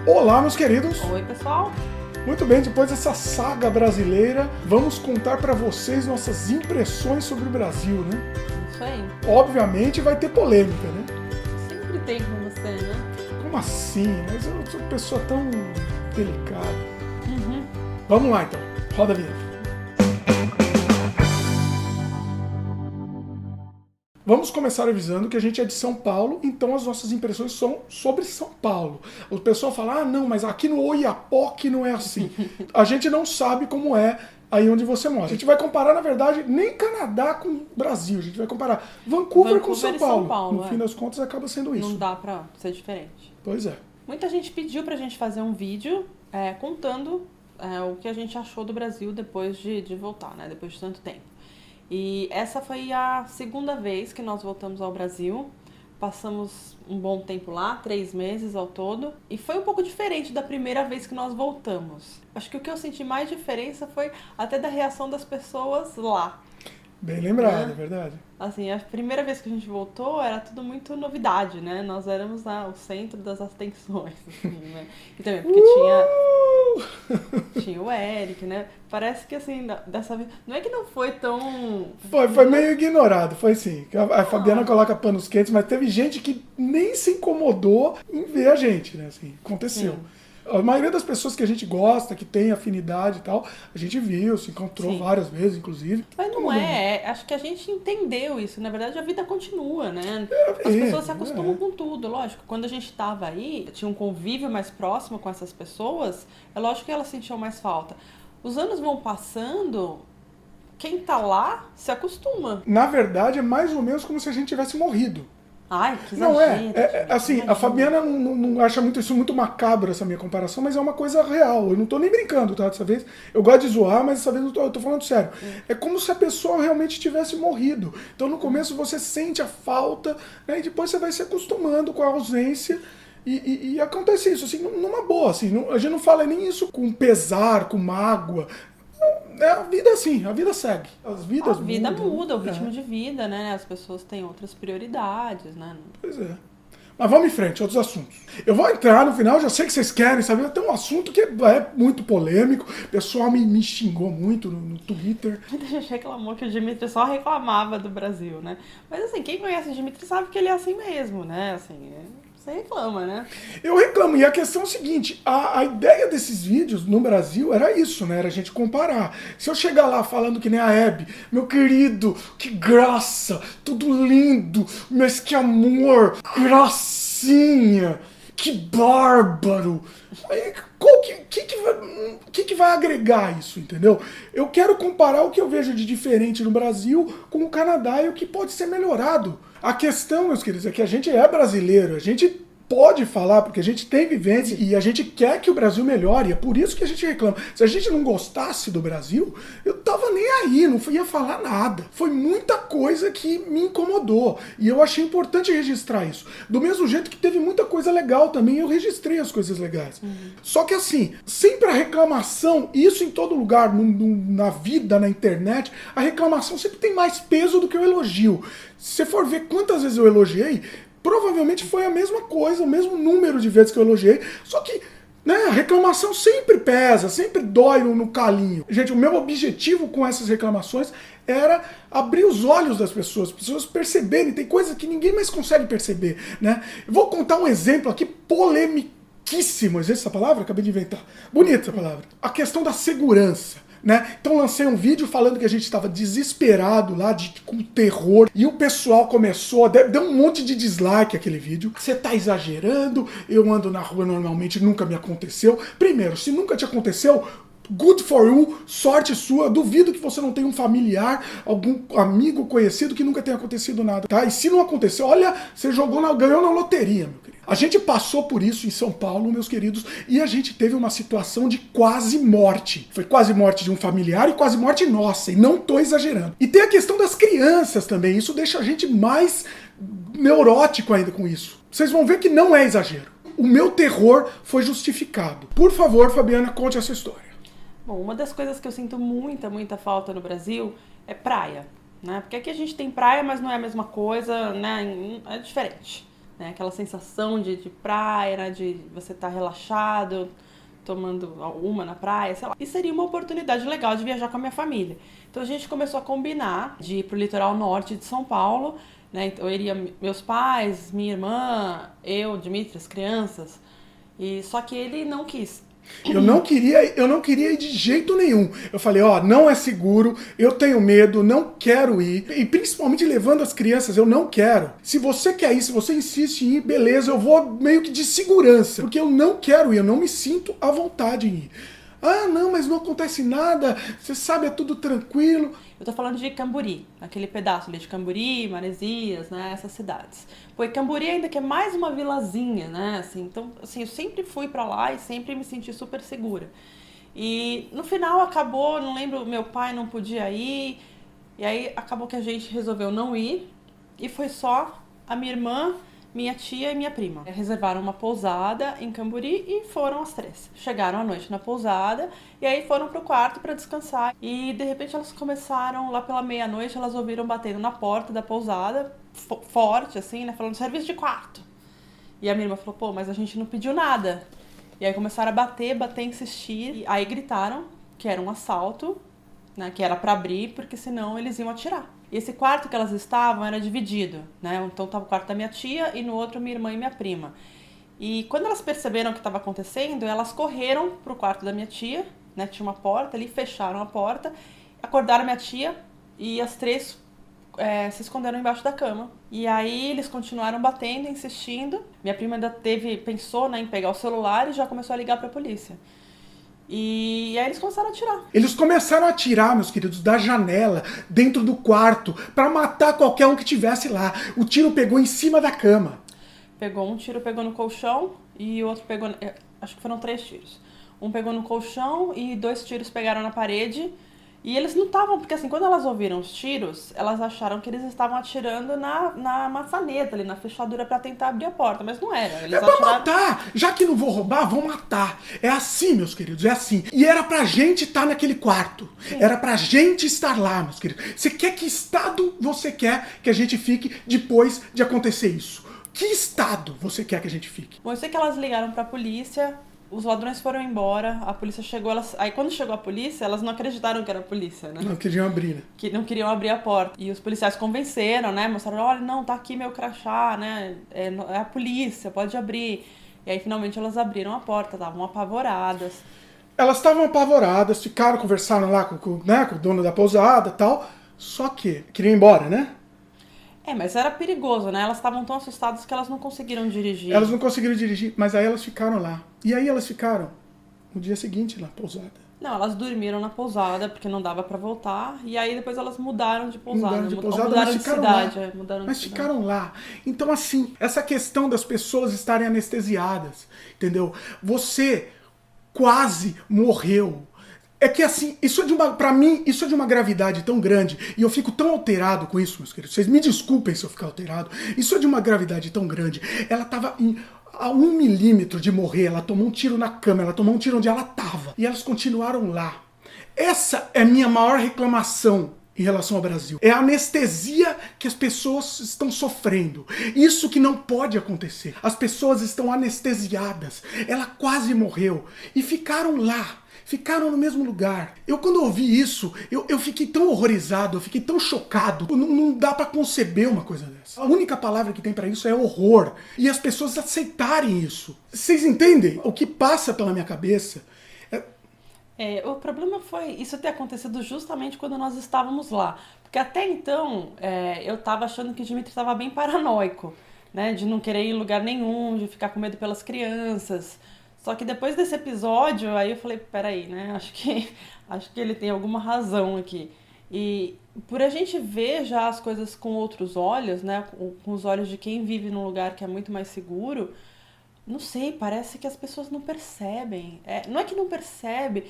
Olá, meus queridos! Oi, pessoal! Muito bem, depois dessa saga brasileira, vamos contar para vocês nossas impressões sobre o Brasil, né? Isso aí. Obviamente vai ter polêmica, né? Sempre tem com você, né? Como assim? Mas eu sou uma pessoa tão delicada. Vamos lá, então. Roda a vinheta. Vamos começar avisando que a gente é de São Paulo, então as nossas impressões são sobre São Paulo. O pessoal fala, não, mas aqui no Oiapoque não é assim. A gente não sabe como é aí onde você mora. A gente vai comparar, na verdade, nem Canadá com Brasil. A gente vai comparar Vancouver com São Paulo. No fim das contas, acaba sendo isso. Não dá pra ser diferente. Pois é. Muita gente pediu pra gente fazer um vídeo contando o que a gente achou do Brasil depois de voltar, né? Depois de tanto tempo. E essa foi a segunda vez que nós voltamos ao Brasil. Passamos um bom tempo lá, 3 meses ao todo. E foi um pouco diferente da primeira vez que nós voltamos. Acho que o que eu senti mais diferença foi até da reação das pessoas lá. Bem lembrado, é verdade. Assim, a primeira vez que a gente voltou era tudo muito novidade, né? Nós éramos o centro das atenções, assim, né? E também porque tinha o Eric, né? Parece que, assim, dessa vez... Não é que não foi tão... Foi meio ignorado, foi sim. A Fabiana coloca panos quentes, mas teve gente que nem se incomodou em ver a gente, né? Assim, aconteceu. Sim. A maioria das pessoas que a gente gosta, que tem afinidade e tal, a gente viu, se encontrou várias vezes, inclusive. Mas não acho que a gente entendeu isso. Na verdade, a vida continua, né? As pessoas se acostumam com tudo, lógico. Quando a gente estava aí, tinha um convívio mais próximo com essas pessoas, é lógico que elas sentiam mais falta. Os anos vão passando, quem tá lá se acostuma. Na verdade, é mais ou menos como se a gente tivesse morrido. Ai, que exagero. Não assim, a Fabiana não acha isso muito macabro, essa minha comparação, mas é uma coisa real. Eu não tô nem brincando, tá? Dessa vez, eu gosto de zoar, mas dessa vez eu tô falando sério. É como se a pessoa realmente tivesse morrido. Então, no começo, você sente a falta, né? E depois você vai se acostumando com a ausência. E acontece isso, assim, numa boa, assim. A gente não fala nem isso com pesar, com mágoa. A vida é assim, a vida segue. A vida muda, o ritmo de vida, né? As pessoas têm outras prioridades, né? Pois é. Mas vamos em frente, outros assuntos. Eu vou entrar no final, já sei que vocês querem saber, tem um assunto que é muito polêmico, o pessoal me xingou muito no Twitter. Muita gente reclamou que o Dimitri só reclamava do Brasil, né? Mas assim, quem conhece o Dimitri sabe que ele é assim mesmo, né? Assim, você reclama, né? Eu reclamo, e a questão é o seguinte, a ideia desses vídeos no Brasil era isso, né? Era a gente comparar. Se eu chegar lá falando que nem a Hebe, meu querido, que graça, tudo lindo, mas que amor, gracinha, que bárbaro. Aí, o que vai agregar isso, entendeu? Eu quero comparar o que eu vejo de diferente no Brasil com o Canadá e o que pode ser melhorado. A questão, meus queridos, é que a gente é brasileiro, a gente pode falar, porque a gente tem vivência e a gente quer que o Brasil melhore, é por isso que a gente reclama. Se a gente não gostasse do Brasil, eu tava nem aí, não ia falar nada. Foi muita coisa que me incomodou e eu achei importante registrar isso. Do mesmo jeito que teve muita coisa legal também, eu registrei as coisas legais. Só que assim, sempre a reclamação, isso em todo lugar, na vida, na internet, a reclamação sempre tem mais peso do que o elogio. Se você for ver quantas vezes eu elogiei, provavelmente foi a mesma coisa, o mesmo número de vezes que eu elogiei, só que, né, a reclamação sempre pesa, sempre dói no calinho. Gente, o meu objetivo com essas reclamações era abrir os olhos das pessoas perceberem, tem coisas que ninguém mais consegue perceber, né? Eu vou contar um exemplo aqui polemiquíssimo, existe essa palavra? Acabei de inventar. Bonita essa palavra. A questão da segurança. Né? Então lancei um vídeo falando que a gente estava desesperado lá, com terror, e o pessoal começou, deu um monte de dislike aquele vídeo. Você tá exagerando, eu ando na rua normalmente, nunca me aconteceu. Primeiro, se nunca te aconteceu, good for you, sorte sua, duvido que você não tenha um familiar, algum amigo conhecido que nunca tenha acontecido nada, tá? E se não aconteceu, olha, você ganhou na loteria, meu querido. A gente passou por isso em São Paulo, meus queridos, e a gente teve uma situação de quase morte. Foi quase morte de um familiar e quase morte nossa, e não tô exagerando. E tem a questão das crianças também, isso deixa a gente mais neurótico ainda com isso. Vocês vão ver que não é exagero. O meu terror foi justificado. Por favor, Fabiana, conte essa história. Bom, uma das coisas que eu sinto muita falta no Brasil é praia, né? Porque aqui a gente tem praia, mas não é a mesma coisa, né? É diferente. né? Aquela sensação de praia, né? De você estar relaxado, tomando uma na praia, sei lá. E seria uma oportunidade legal de viajar com a minha família. Então a gente começou a combinar de ir pro litoral norte de São Paulo, né? Então iria meus pais, minha irmã, eu, Dimitri, as crianças. E só que ele não quis. Eu não queria ir de jeito nenhum. Eu falei, ó, não é seguro, eu tenho medo, não quero ir. E principalmente levando as crianças, eu não quero. Se você quer ir, se você insiste em ir, beleza, eu vou meio que de segurança. Porque eu não quero ir, eu não me sinto à vontade em ir. Ah, não, mas não acontece nada, você sabe, é tudo tranquilo. Eu tô falando de Camburi, aquele pedaço ali de Camburi, Maresias, né, essas cidades. Pô, e Camburi ainda que é mais uma vilazinha, né, assim, então, assim, eu sempre fui pra lá e sempre me senti super segura. E no final acabou, não lembro, meu pai não podia ir, e aí acabou que a gente resolveu não ir, e foi só a minha irmã, minha tia e minha prima. Reservaram uma pousada em Camburi e foram as três. Chegaram à noite na pousada e aí foram pro quarto para descansar. E de repente elas começaram, lá pela meia-noite, elas ouviram batendo na porta da pousada, forte assim, né, falando serviço de quarto. E a minha irmã falou, pô, mas a gente não pediu nada. E aí começaram a bater, insistir. E aí gritaram que era um assalto, né, que era para abrir, porque senão eles iam atirar. E esse quarto que elas estavam era dividido, né? Então estava o quarto da minha tia e no outro minha irmã e minha prima. E quando elas perceberam o que estava acontecendo, elas correram pro quarto da minha tia, né? Tinha uma porta ali, fecharam a porta, acordaram minha tia e as três se esconderam embaixo da cama. E aí eles continuaram batendo, insistindo. Minha prima ainda pensou, né, em pegar o celular e já começou a ligar para a polícia. E aí eles começaram a atirar. Eles começaram a atirar, meus queridos, da janela, dentro do quarto, pra matar qualquer um que tivesse lá. O tiro pegou em cima da cama. Um tiro pegou no colchão e o outro pegou... Acho que foram 3 tiros. Um pegou no colchão e 2 tiros pegaram na parede. E eles não estavam... Porque assim, quando elas ouviram os tiros, elas acharam que eles estavam atirando na maçaneta ali, na fechadura pra tentar abrir a porta. Mas não era. Eles pra matar! Já que não vou roubar, vão matar. É assim, meus queridos, é assim. E era pra gente estar naquele quarto. Sim. Era pra gente estar lá, meus queridos. Você quer que estado você quer que a gente fique depois de acontecer isso? Que estado você quer que a gente fique? Bom, eu sei que elas ligaram pra polícia... Os ladrões foram embora, a polícia chegou, aí quando chegou a polícia, elas não acreditaram que era a polícia, né? Não queriam abrir, né? Que não queriam abrir a porta. E os policiais convenceram, né? Mostraram, olha, não, tá aqui meu crachá, né? É a polícia, pode abrir. E aí finalmente elas abriram a porta, estavam apavoradas. Elas estavam apavoradas, ficaram, conversaram lá com o dono da pousada e tal. Só que queriam ir embora, né? Mas era perigoso, né? Elas estavam tão assustadas que elas não conseguiram dirigir. Elas não conseguiram dirigir, mas aí elas ficaram lá. E aí elas ficaram no dia seguinte na pousada. Não, elas dormiram na pousada porque não dava pra voltar. E aí depois elas mudaram de pousada. Mudaram de cidade. Mas ficaram lá. Então assim, essa questão das pessoas estarem anestesiadas, entendeu? Você quase morreu. É que assim, pra mim, isso é de uma gravidade tão grande, e eu fico tão alterado com isso, meus queridos. Vocês me desculpem se eu ficar alterado. Isso é de uma gravidade tão grande. Ela tava a 1 milímetro de morrer, ela tomou um tiro na cama, ela tomou um tiro onde ela tava. E elas continuaram lá. Essa é a minha maior reclamação em relação ao Brasil. É a anestesia que as pessoas estão sofrendo. Isso que não pode acontecer. As pessoas estão anestesiadas. Ela quase morreu. E ficaram lá. Ficaram no mesmo lugar. Eu, quando ouvi isso, eu fiquei tão horrorizado, eu fiquei tão chocado. Não dá pra conceber uma coisa dessa. A única palavra que tem pra isso é horror. E as pessoas aceitarem isso. Vocês entendem o que passa pela minha cabeça? O problema foi isso ter acontecido justamente quando nós estávamos lá. Porque até então, eu tava achando que o Dimitri estava bem paranoico, né? De não querer ir em lugar nenhum, de ficar com medo pelas crianças. Só que depois desse episódio, aí eu falei, peraí, né? Acho que ele tem alguma razão aqui. E por a gente ver já as coisas com outros olhos, né? Com os olhos de quem vive num lugar que é muito mais seguro, não sei, parece que as pessoas não percebem. Não é que não percebe,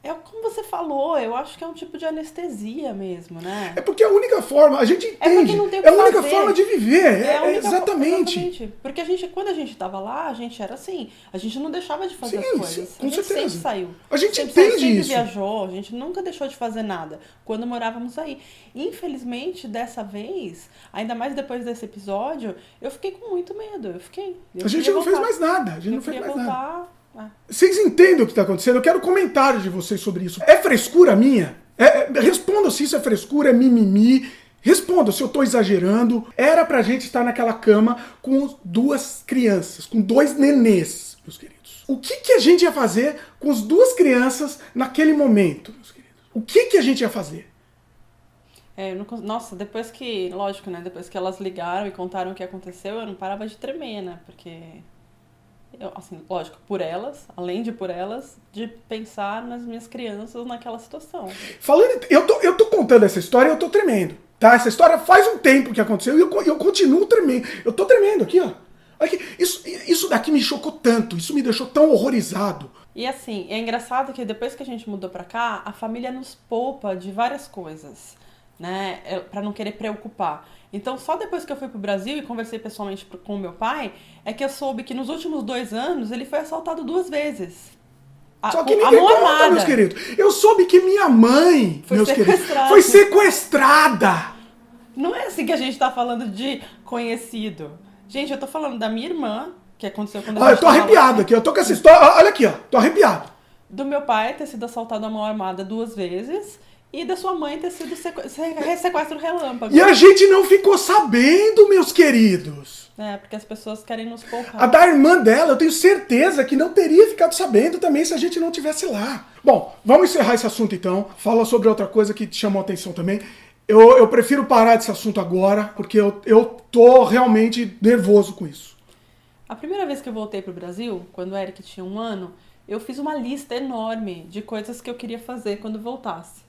É como você falou, eu acho que é um tipo de anestesia mesmo, né? É porque é a única forma, a gente É porque entende, não tem o é que a única fazer. forma de viver, É a única exatamente. Exatamente. Porque quando a gente tava lá, a gente era assim, a gente não deixava de fazer Sim, as sim, coisas. com A gente certeza. sempre saiu. A gente sempre saiu, entende sempre isso. viajou, a gente nunca deixou de fazer nada quando morávamos aí. Infelizmente, dessa vez, ainda mais depois desse episódio, eu fiquei com muito medo. A gente não fez mais nada, a gente não Eu fez queria mais nada. voltar. Vocês entendem o que está acontecendo? Eu quero comentários de vocês sobre isso. É frescura minha? Respondam se isso é frescura, é mimimi. Respondam se eu estou exagerando. Era pra gente estar naquela cama com 2 crianças, com 2 nenês, meus queridos. O que a gente ia fazer com as 2 crianças naquele momento, meus queridos? O que a gente ia fazer? Nossa, depois que, lógico, né? Depois que elas ligaram e contaram o que aconteceu, eu não parava de tremer, né? Porque assim, lógico, além de por elas, de pensar nas minhas crianças naquela situação. Eu tô contando essa história e eu tô tremendo, tá? Essa história faz um tempo que aconteceu e eu continuo tremendo. Eu tô tremendo aqui, ó. Aqui, isso daqui me chocou tanto, isso me deixou tão horrorizado. E assim, é engraçado que depois que a gente mudou pra cá, a família nos poupa de várias coisas, né? Pra não querer preocupar. Então, só depois que eu fui pro Brasil e conversei pessoalmente com o meu pai, é que eu soube que nos últimos 2 anos ele foi assaltado 2 vezes. Só que ninguém conta, meus queridos. Eu soube que minha mãe, meus queridos, foi sequestrada. Não é assim que a gente tá falando de conhecido. Gente, eu tô falando da minha irmã, que aconteceu quando a gente Eu tô arrepiado aqui, eu tô com essa história. Olha aqui, ó, tô arrepiado. Do meu pai ter sido assaltado à mão armada 2 vezes. E da sua mãe ter sido sequestro relâmpago. E a gente não ficou sabendo, meus queridos. Porque as pessoas querem nos poupar. A da irmã dela, eu tenho certeza que não teria ficado sabendo também se a gente não tivesse lá. Bom, vamos encerrar esse assunto então. Fala sobre outra coisa que te chamou a atenção também. Eu prefiro parar desse assunto agora, porque eu tô realmente nervoso com isso. A primeira vez que eu voltei pro Brasil, quando o Eric tinha 1 ano, eu fiz uma lista enorme de coisas que eu queria fazer quando voltasse.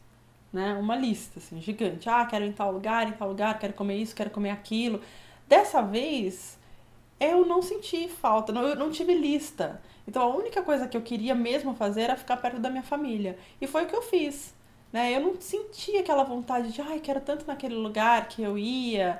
Né? Uma lista, assim, gigante. Quero ir em tal lugar, quero comer isso, quero comer aquilo. Dessa vez, eu não senti falta, eu não tive lista. Então, a única coisa que eu queria mesmo fazer era ficar perto da minha família. E foi o que eu fiz. Né? Eu não senti aquela vontade de, quero tanto naquele lugar que eu ia.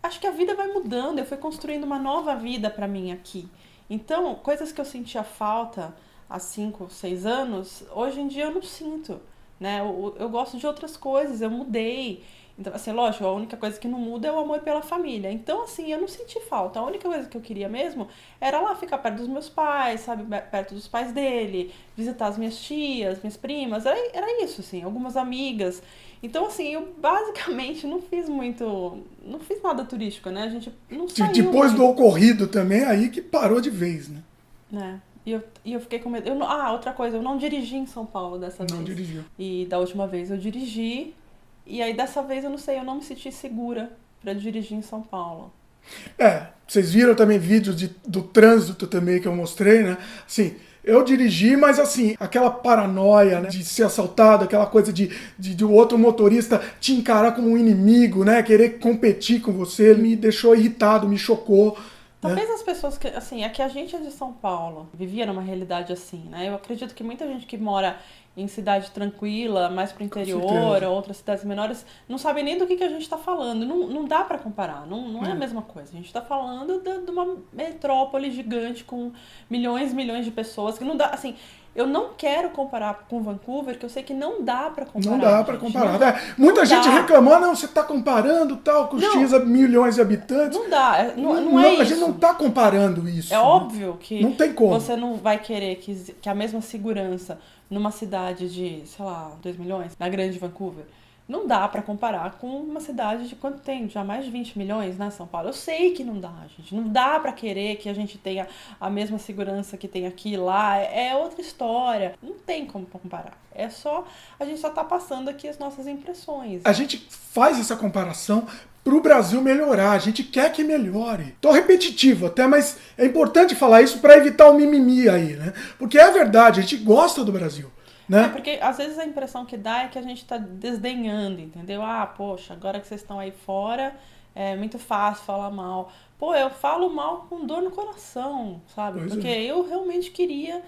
Acho que a vida vai mudando, eu fui construindo uma nova vida pra mim aqui. Então, coisas que eu sentia falta há 5, 6 anos, hoje em dia eu não sinto. Né? Eu gosto de outras coisas, eu mudei. Então, assim, lógico, a única coisa que não muda é o amor pela família. Então, assim, eu não senti falta. A única coisa que eu queria mesmo era lá ficar perto dos meus pais, sabe? Perto dos pais dele, visitar as minhas tias, minhas primas. Era isso, assim, algumas amigas. Então, assim, eu basicamente não fiz nada turístico, né? A gente não saiu Depois muito. do ocorrido também, aí que parou de vez, né? Né? E eu fiquei com medo. Outra coisa, eu não dirigi em São Paulo dessa vez. Não dirigiu. E da última vez eu dirigi. E aí dessa vez eu não sei, eu não me senti segura pra dirigir em São Paulo. Vocês viram também vídeos do trânsito também que eu mostrei, né? Assim, eu dirigi, mas assim, aquela paranoia, né, de ser assaltado, aquela coisa de o outro motorista te encarar como um inimigo, né? Querer competir com você, me deixou irritado, me chocou. Talvez as pessoas que, assim, é que a gente é de São Paulo, vivia numa realidade assim, né? Eu acredito que muita gente que mora em cidade tranquila, mais pro interior, ou outras cidades menores, não sabe nem do que a gente tá falando. Não dá pra comparar, não é a mesma coisa. A gente tá falando de uma metrópole gigante com milhões e milhões de pessoas, que não dá, assim... Eu não quero comparar com Vancouver, que eu sei que não dá pra comparar. Não dá pra comparar. Muita gente reclamando, você tá comparando tal, com X milhões de habitantes. Não dá, não é isso. A gente não tá comparando isso. É óbvio que não tem como. Você não vai querer que a mesma segurança numa cidade de, sei lá, 2 milhões, na grande Vancouver, não dá pra comparar com uma cidade de quanto tem? Já mais de 20 milhões, né, São Paulo? Eu sei que não dá, gente. Não dá pra querer que a gente tenha a mesma segurança que tem aqui e lá. É outra história. Não tem como comparar. A gente só tá passando aqui as nossas impressões. A gente faz essa comparação pro Brasil melhorar. A gente quer que melhore. Tô repetitivo até, mas é importante falar isso pra evitar o mimimi aí, né? Porque é verdade, a gente gosta do Brasil. Né? Porque às vezes a impressão que dá é que a gente tá desdenhando, entendeu? Poxa, agora que vocês estão aí fora, é muito fácil falar mal. Pô, eu falo mal com dor no coração, sabe? Porque eu realmente queria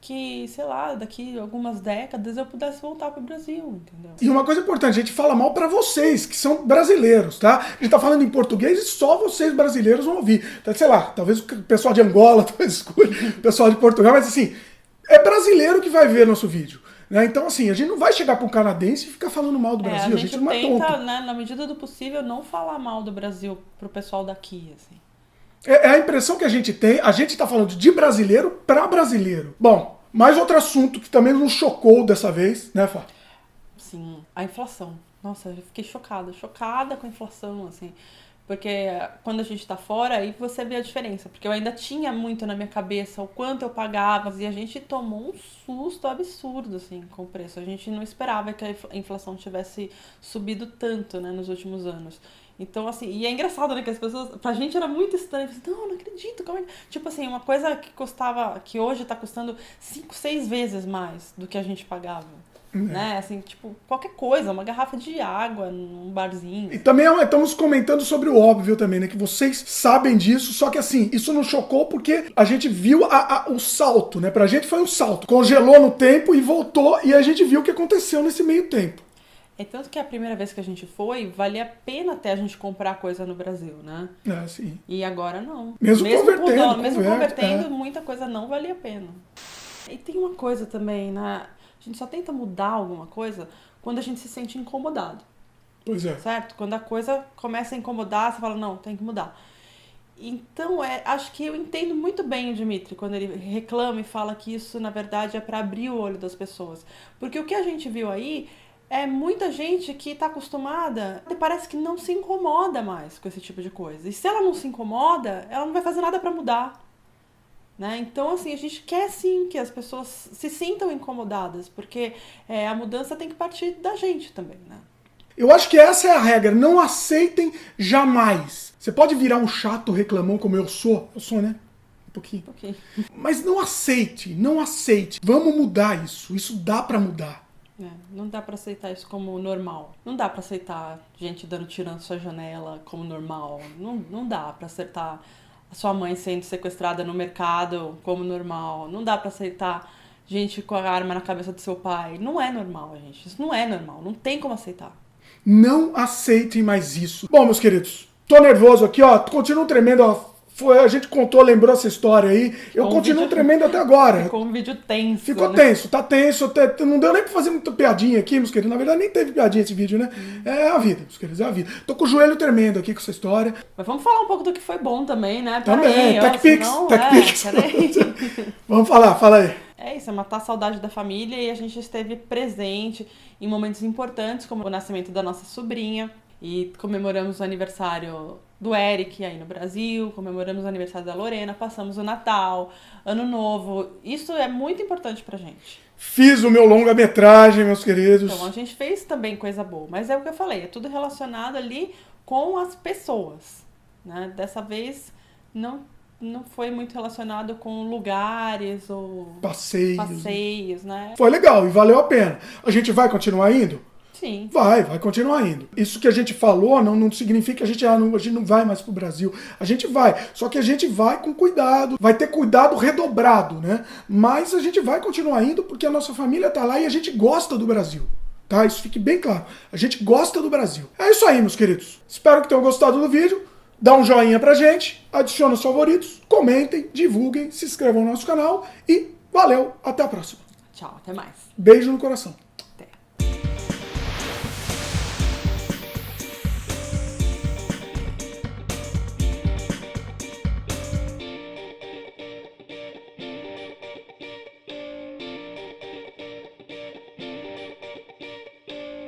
que, sei lá, daqui a algumas décadas eu pudesse voltar pro Brasil, entendeu? E uma coisa importante, a gente fala mal pra vocês, que são brasileiros, tá? A gente tá falando em português e só vocês brasileiros vão ouvir. Então, sei lá, talvez o pessoal de Angola, talvez escute, o pessoal de Portugal, mas assim, é brasileiro que vai ver nosso vídeo. Né? Então, assim, a gente não vai chegar para um canadense e ficar falando mal do Brasil. A gente não é tonto. tenta, né, na medida do possível, não falar mal do Brasil pro pessoal daqui, assim. É a impressão que a gente tem. A gente tá falando de brasileiro para brasileiro. Bom, mais outro assunto que também nos chocou dessa vez, né, Fá? Sim, a inflação. Nossa, eu fiquei chocada com a inflação, assim. Porque quando a gente tá fora, aí você vê a diferença. Porque eu ainda tinha muito na minha cabeça o quanto eu pagava. E a gente tomou um susto absurdo, assim, com o preço. A gente não esperava que a inflação tivesse subido tanto, né, nos últimos anos. Então, assim, e é engraçado, né, que as pessoas, pra gente era muito estranho. Não acredito, como é? Tipo assim, uma coisa que custava, que hoje tá custando 5, 6 vezes mais do que a gente pagava. Né? Assim, tipo, qualquer coisa, uma garrafa de água num barzinho. E também estamos comentando sobre o óbvio também, né? Que vocês sabem disso, só que assim, isso nos chocou porque a gente viu o salto, né? Pra gente foi um salto. Congelou no tempo e voltou, e a gente viu o que aconteceu nesse meio tempo. É tanto que a primeira vez que a gente foi, valia a pena até a gente comprar coisa no Brasil, né? É, sim. E agora não. Mesmo convertendo, mesmo convertendo, muita coisa não valia a pena. E tem uma coisa também, né? A gente só tenta mudar alguma coisa quando a gente se sente incomodado. Pois é. Certo? Quando a coisa começa a incomodar, você fala, não, tem que mudar. Então, acho que eu entendo muito bem o Dimitri quando ele reclama e fala que isso, na verdade, é para abrir o olho das pessoas. Porque o que a gente viu aí é muita gente que está acostumada e parece que não se incomoda mais com esse tipo de coisa. E se ela não se incomoda, ela não vai fazer nada para mudar. Né? Então, assim, a gente quer sim que as pessoas se sintam incomodadas, porque a mudança tem que partir da gente também, né? Eu acho que essa é a regra, não aceitem jamais. Você pode virar um chato reclamão como eu sou, né? Um pouquinho. Mas não aceite. Vamos mudar isso, dá pra mudar. Não dá pra aceitar isso como normal. Não dá pra aceitar gente dando tiro na sua janela como normal. Não dá pra aceitar a sua mãe sendo sequestrada no mercado como normal. Não dá pra aceitar gente com a arma na cabeça do seu pai. Não é normal, gente. Isso não é normal. Não tem como aceitar. Não aceitem mais isso. Bom, meus queridos, tô nervoso aqui, ó. Continuo tremendo, ó. A gente lembrou essa história aí. Eu continuo tremendo até agora. Ficou um vídeo tenso. Ficou tenso, tá tenso. Não deu nem pra fazer muita piadinha aqui, meus queridos. Na verdade, nem teve piadinha esse vídeo, né? É a vida, meus queridos, é a vida. Tô com o joelho tremendo aqui com essa história. Mas vamos falar um pouco do que foi bom também, né? Também, TechPix. Vamos falar, fala aí. É isso, é matar a saudade da família e a gente esteve presente em momentos importantes, como o nascimento da nossa sobrinha. E comemoramos o aniversário do Eric aí no Brasil, comemoramos o aniversário da Lorena, passamos o Natal, Ano Novo. Isso é muito importante pra gente. Fiz o meu longa-metragem, meus queridos. Então, a gente fez também coisa boa, mas é o que eu falei, é tudo relacionado ali com as pessoas, né? Dessa vez não foi muito relacionado com lugares ou passeios, né? Foi legal e valeu a pena. A gente vai continuar indo? Sim. Vai continuar indo. Isso que a gente falou não significa que a gente não vai mais pro Brasil. A gente vai, só que a gente vai com cuidado, vai ter cuidado redobrado, né? Mas a gente vai continuar indo porque a nossa família tá lá e a gente gosta do Brasil. Tá? Isso fique bem claro. A gente gosta do Brasil. É isso aí, meus queridos. Espero que tenham gostado do vídeo. Dá um joinha pra gente, adiciona os favoritos, comentem, divulguem, se inscrevam no nosso canal e valeu, até a próxima. Tchau, até mais. Beijo no coração.